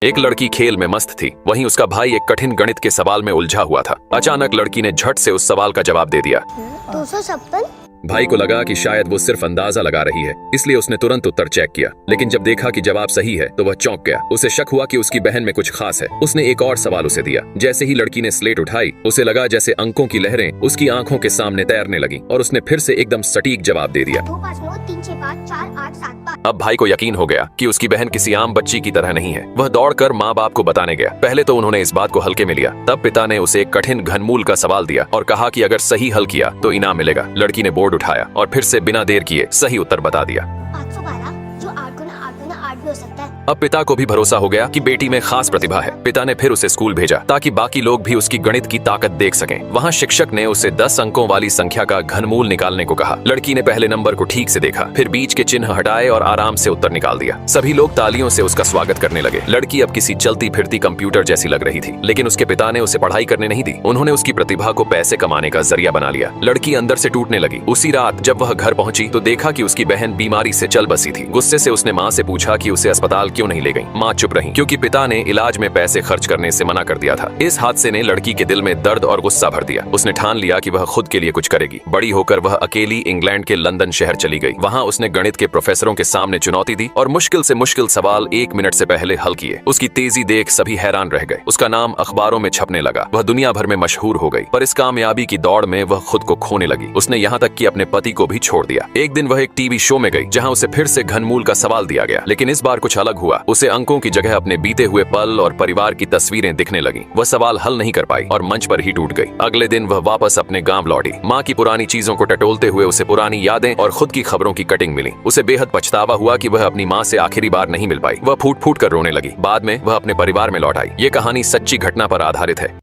एक लड़की खेल में मस्त थी। वहीं उसका भाई एक कठिन गणित के सवाल में उलझा हुआ था। अचानक लड़की ने झट से उस सवाल का जवाब दे दिया। 256। भाई को लगा कि शायद वो सिर्फ अंदाजा लगा रही है, इसलिए उसने तुरंत उत्तर चेक किया। लेकिन जब देखा कि जवाब सही है तो वह चौंक गया। उसे शक हुआ कि उसकी बहन में कुछ खास है। उसने एक और सवाल उसे दिया। जैसे ही लड़की ने स्लेट उठाई, उसे लगा जैसे अंकों की लहरें उसकी आंखों के सामने तैरने लगी और उसने फिर से एकदम सटीक जवाब दे दिया। 2 5 9 3 6 5 4 8 7 5। अब भाई को यकीन हो गया कि उसकी बहन किसी आम बच्ची की तरह नहीं है। वह दौड़कर माँ बाप को बताने गया। पहले तो उन्होंने इस बात को हल्के में लिया। तब पिता ने उसे एक कठिन घनमूल का सवाल दिया और कहा कि अगर सही हल किया तो इनाम मिलेगा। लड़की ने बोर्ड उठाया और फिर से बिना देर किए सही उत्तर बता दिया। 512, जो 8 गुना 8 गुना 8 भी हो सकता है। अब पिता को भी भरोसा हो गया कि बेटी में खास प्रतिभा है। पिता ने फिर उसे स्कूल भेजा ताकि बाकी लोग भी उसकी गणित की ताकत देख सकें। वहाँ शिक्षक ने उसे 10 अंकों वाली संख्या का घनमूल निकालने को कहा। लड़की ने पहले नंबर को ठीक से देखा, फिर बीच के चिन्ह हटाए और आराम से उत्तर निकाल दिया। सभी लोग तालियों से उसका स्वागत करने लगे। लड़की अब किसी चलती फिरती कंप्यूटर जैसी लग रही थी। लेकिन उसके पिता ने उसे पढ़ाई करने नहीं दी। उन्होंने उसकी प्रतिभा को पैसे कमाने का जरिया बना लिया। लड़की अंदर से टूटने लगी। उसी रात जब वह घर पहुंची तो देखा कि उसकी बहन बीमारी से चल बसी थी। गुस्से से उसने माँ से पूछा कि उसे अस्पताल क्यों नहीं ले गई। माँ चुप रही क्योंकि पिता ने इलाज में पैसे खर्च करने से मना कर दिया था। इस हादसे ने लड़की के दिल में दर्द और गुस्सा भर दिया। उसने ठान लिया कि वह खुद के लिए कुछ करेगी। बड़ी होकर वह अकेली इंग्लैंड के लंदन शहर चली गई। वहाँ उसने गणित के प्रोफेसरों के सामने चुनौती दी और मुश्किल से मुश्किल सवाल 1 मिनट से पहले हल किए। उसकी तेजी देख सभी हैरान रह गए। उसका नाम अखबारों में छपने लगा। वह दुनिया भर में मशहूर हो गई। पर इस कामयाबी की दौड़ में वह खुद को खोने लगी। उसने यहाँ तक कि अपने पति को भी छोड़ दिया। एक दिन वह एक टीवी शो में गई जहाँ उसे फिर से घनमूल का सवाल दिया गया। लेकिन इस बार कुछ अलग हुआ। उसे अंकों की जगह अपने बीते हुए पल और परिवार की तस्वीरें दिखने लगी। वह सवाल हल नहीं कर पाई और मंच पर ही टूट गई। अगले दिन वह वापस अपने गांव लौटी। माँ की पुरानी चीजों को टटोलते हुए उसे पुरानी यादें और खुद की खबरों की कटिंग मिली। उसे बेहद पछतावा हुआ कि वह अपनी माँ से आखिरी बार नहीं मिल पाई। वह फूट फूट कर रोने लगी। बाद में वह अपने परिवार में लौट आई। ये कहानी सच्ची घटना पर आधारित है।